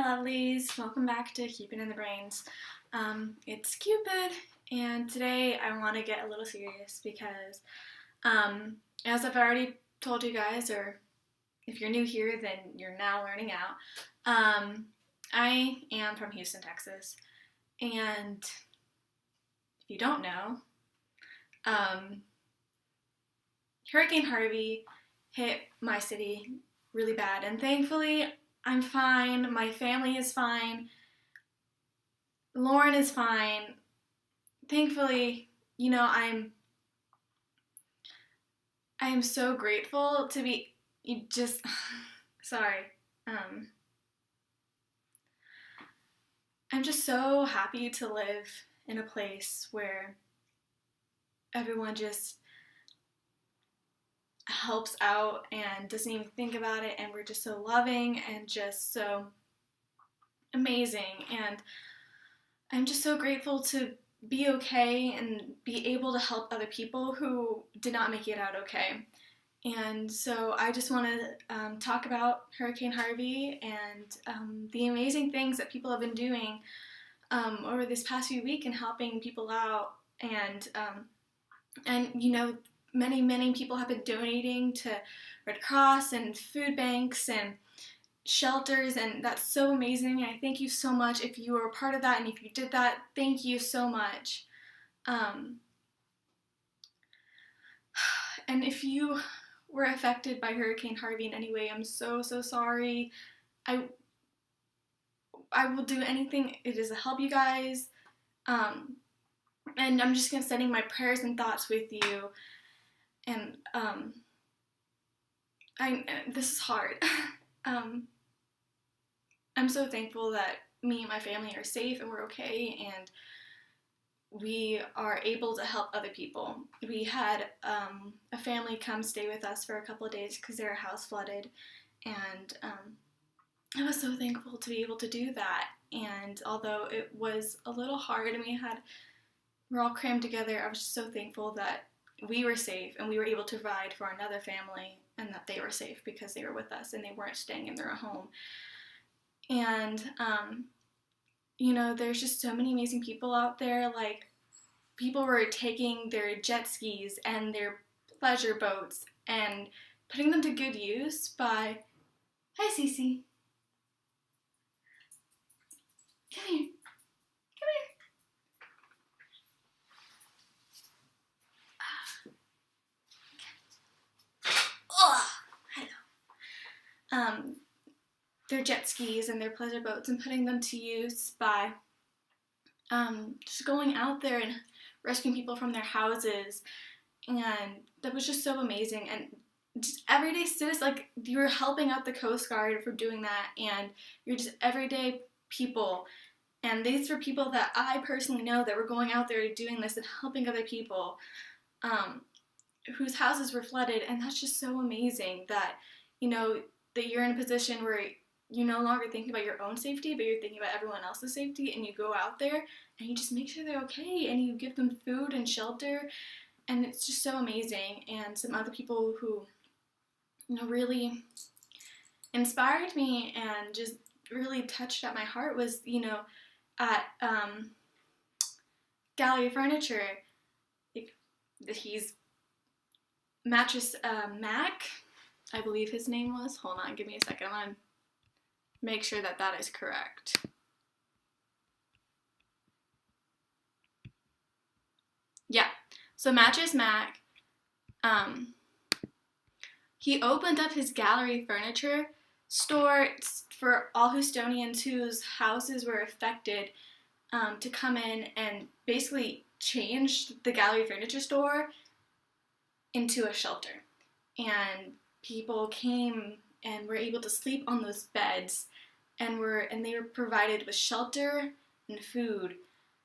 lovelies, welcome back to Cupid in the Brains. It's Cupid, and today I want to get a little serious because, as I've already told you guys, or if you're new here, then you're now learning out. I am from Houston, Texas, and if you don't know, Hurricane Harvey hit my city really bad, and thankfully I'm fine, my family is fine, Lauren is fine. Thankfully, I'm so grateful to be just sorry. I'm just so happy to live in a place where everyone just helps out and doesn't even think about it, and we're just so loving and just so amazing. And I'm just so grateful to be okay and be able to help other people who did not make it out okay. And so I just want to talk about Hurricane Harvey and the amazing things that people have been doing over this past few weeks and helping people out. And many people have been donating to Red Cross and food banks and shelters, and that's so amazing. I thank you so much if you were a part of that, and if you did that, thank you so much. And if you were affected by Hurricane Harvey in any way, I'm so sorry. I will do anything it is to help you guys. And I'm just gonna sending my prayers and thoughts with you. And this is hard. I'm so thankful that me and my family are safe and we're okay, and we are able to help other people. We had a family come stay with us for a couple of days because their house flooded, and I was so thankful to be able to do that. And although it was a little hard and we're all crammed together, I was just so thankful that we were safe and we were able to provide for another family, and that they were safe because they were with us and they weren't staying in their home. And there's just so many amazing people out there. Like, people were taking their jet skis and their pleasure boats and putting them to good use by... Hi, Cece. Come here. Come here. Oh, hello. Their jet skis and their pleasure boats and putting them to use by just going out there and rescuing people from their houses. And that was just so amazing. And just everyday citizens, like, you were helping out the Coast Guard for doing that, and you're just everyday people. And these were people that I personally know that were going out there doing this and helping other people whose houses were flooded. And that's just so amazing that, that you're in a position where you're no longer thinking about your own safety, but you're thinking about everyone else's safety, and you go out there and you just make sure they're okay, and you give them food and shelter, and it's just so amazing. And some other people who, really inspired me and just really touched at my heart was, at Gallery Furniture, he's Mattress Mac, I believe his name was. Hold on, give me a second. I'm gonna make sure that is correct. Yeah, so Mattress Mac, he opened up his Gallery Furniture store for all Houstonians whose houses were affected to come in and basically change the Gallery Furniture store into a shelter. And people came and were able to sleep on those beds, and they were provided with shelter and food.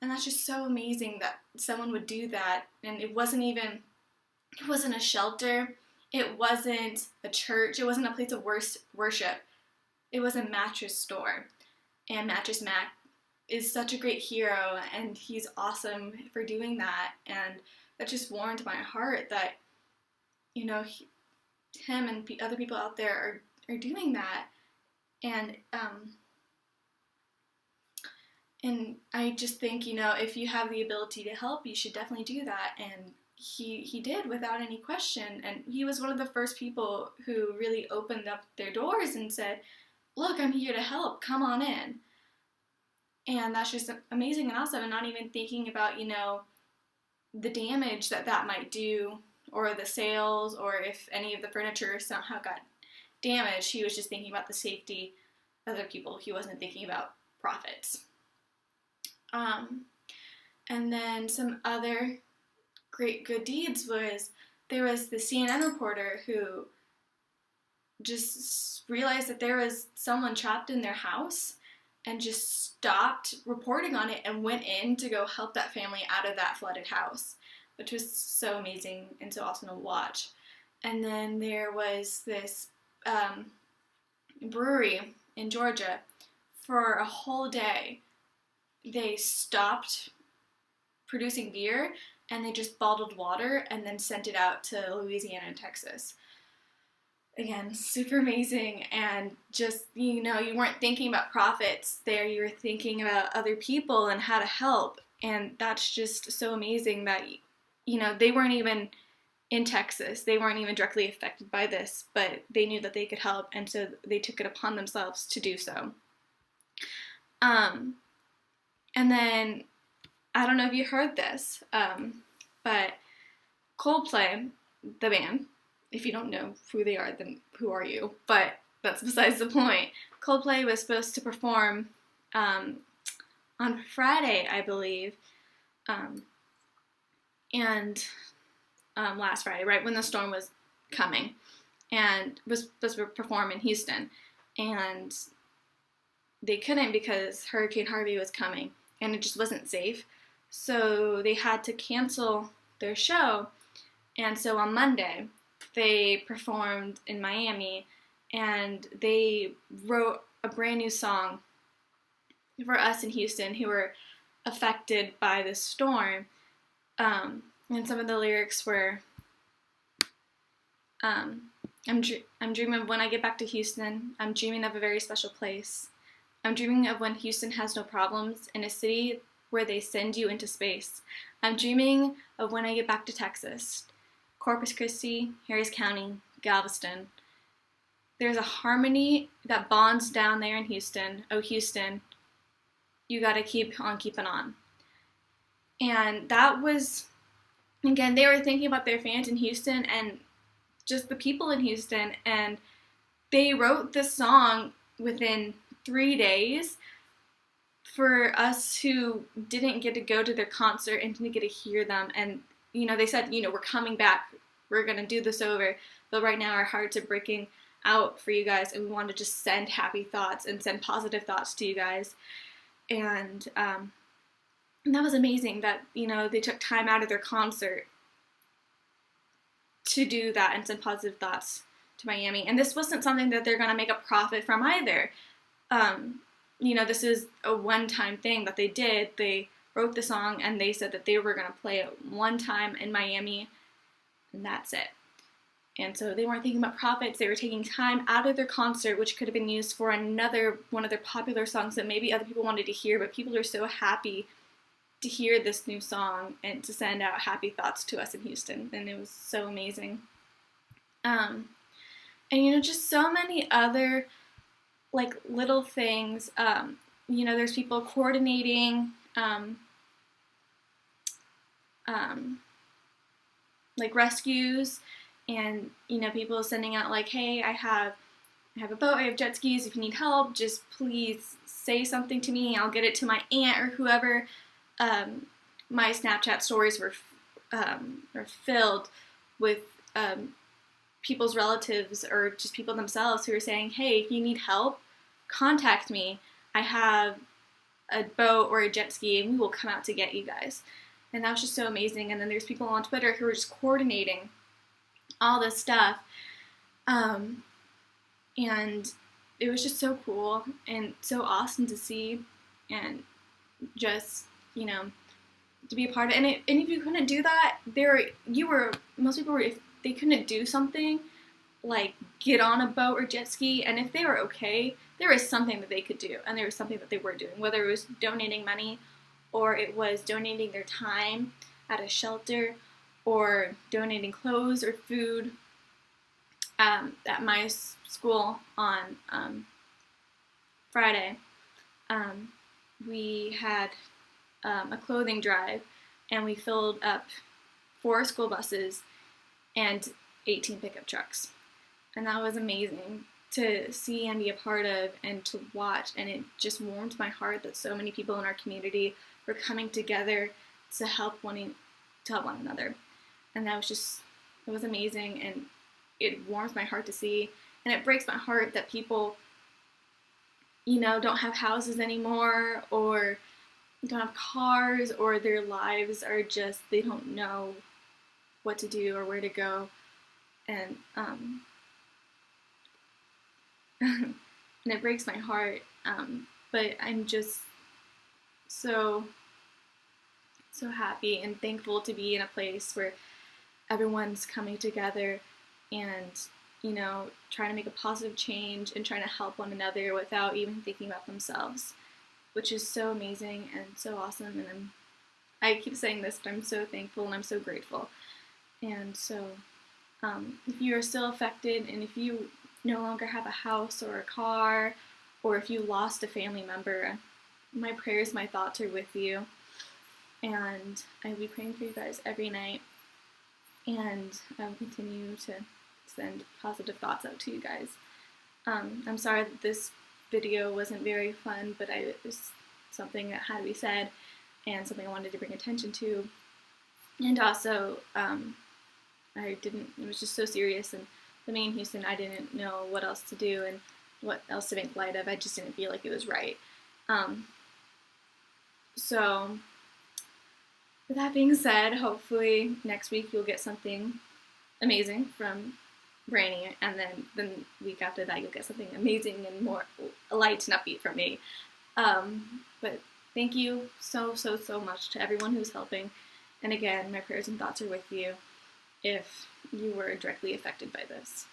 And that's just so amazing that someone would do that. And it wasn't a shelter, it wasn't a church, it wasn't a place of worship. It was a mattress store. And Mattress Mac is such a great hero, and he's awesome for doing that. And that just warmed my heart that, him and other people out there are doing that. And And I just think, if you have the ability to help, you should definitely do that. And he did without any question. And he was one of the first people who really opened up their doors and said, look, I'm here to help. Come on in. And that's just amazing and awesome. And not even thinking about, the damage that might do, or the sales, or if any of the furniture somehow got damaged. He was just thinking about the safety of other people. He wasn't thinking about profits. And then some other great good deeds was, there was the CNN reporter who just realized that there was someone trapped in their house and just stopped reporting on it and went in to go help that family out of that flooded house, which was so amazing and so awesome to watch. And then there was this brewery in Georgia. For a whole day, they stopped producing beer, and they just bottled water and then sent it out to Louisiana and Texas. Again, super amazing. And just, you weren't thinking about profits there. You were thinking about other people and how to help. And that's just so amazing that, they weren't even in Texas. They weren't even directly affected by this, but they knew that they could help. And so they took it upon themselves to do so. And then, I don't know if you heard this, but Coldplay, the band, if you don't know who they are, then who are you? But that's besides the point. Coldplay was supposed to perform on Friday, I believe, and last Friday, right when the storm was coming, and was supposed to perform in Houston, and they couldn't because Hurricane Harvey was coming, and it just wasn't safe. So they had to cancel their show. And so on Monday, they performed in Miami, and they wrote a brand new song for us in Houston who were affected by the storm. And some of the lyrics were, I'm dreaming of when I get back to Houston. I'm dreaming of a very special place. I'm dreaming of when Houston has no problems, in a city where they send you into space. I'm dreaming of when I get back to Texas. Corpus Christi, Harris County, Galveston. There's a harmony that bonds down there in Houston. Oh, Houston, you gotta keep on keeping on. And that was, again, they were thinking about their fans in Houston and just the people in Houston. And they wrote this song within 3 days for us who didn't get to go to their concert and didn't get to hear them. And, they said, we're coming back. We're going to do this over. But right now our hearts are breaking out for you guys, and we want to just send happy thoughts and send positive thoughts to you guys. And that was amazing that, they took time out of their concert to do that and send positive thoughts to Miami. And this wasn't something that they're going to make a profit from either. This is a one-time thing that they did. They wrote the song, and they said that they were going to play it one time in Miami, and that's it. And so they weren't thinking about profits. They were taking time out of their concert, which could have been used for another one of their popular songs that maybe other people wanted to hear, but people are so happy to hear this new song and to send out happy thoughts to us in Houston, and it was so amazing. And just so many other little things. There's people coordinating rescues, and people sending out hey, I have a boat, I have jet skis, if you need help, just please say something to me, I'll get it to my aunt or whoever. My Snapchat stories were filled with people's relatives or just people themselves who are saying, hey, if you need help, contact me. I have a boat or a jet ski, and we will come out to get you guys. And that was just so amazing. And then there's people on Twitter who are just coordinating all this stuff. And it was just so cool and so awesome to see, and just, to be a part of it. And if you couldn't do that, most people were, if they couldn't do something, get on a boat or jet ski, and if they were okay there was something that they could do, and there was something that they were doing, whether it was donating money or it was donating their time at a shelter or donating clothes or food. At my school on Friday, we had a clothing drive, and we filled up 4 school buses and 18 pickup trucks. And that was amazing to see and be a part of and to watch, and it just warmed my heart that so many people in our community were coming together to help one another. And that was just, it was amazing, and it warms my heart to see, and it breaks my heart that people, don't have houses anymore, or don't have cars, or their lives are just, they don't know what to do or where to go. And and it breaks my heart, but I'm just so happy and thankful to be in a place where everyone's coming together and trying to make a positive change and trying to help one another without even thinking about themselves, which is so amazing and so awesome. And I keep saying this, but I'm so thankful and I'm so grateful. And so if you are still affected, and if you no longer have a house or a car, or if you lost a family member, my prayers, my thoughts are with you. And I will be praying for you guys every night. And I will continue to send positive thoughts out to you guys. I'm sorry that this video wasn't very fun, but it was something that had to be said and something I wanted to bring attention to. And also, it was just so serious, and the main Houston, I didn't know what else to do and what else to make light of. I just didn't feel like it was right. So, with that being said, hopefully next week you'll get something amazing from Brainy, and then the week after that you'll get something amazing and more light and upbeat from me. But thank you so much to everyone who's helping. And again, my prayers and thoughts are with you if you were directly affected by this.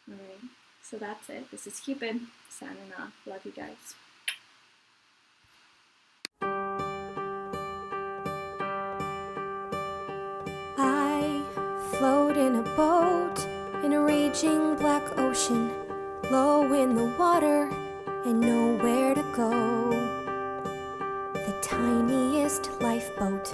Alright, so that's it. This is Cupid, signing off. Love you guys. I float in a boat in a raging black ocean, low in the water and nowhere to go. The tiniest lifeboat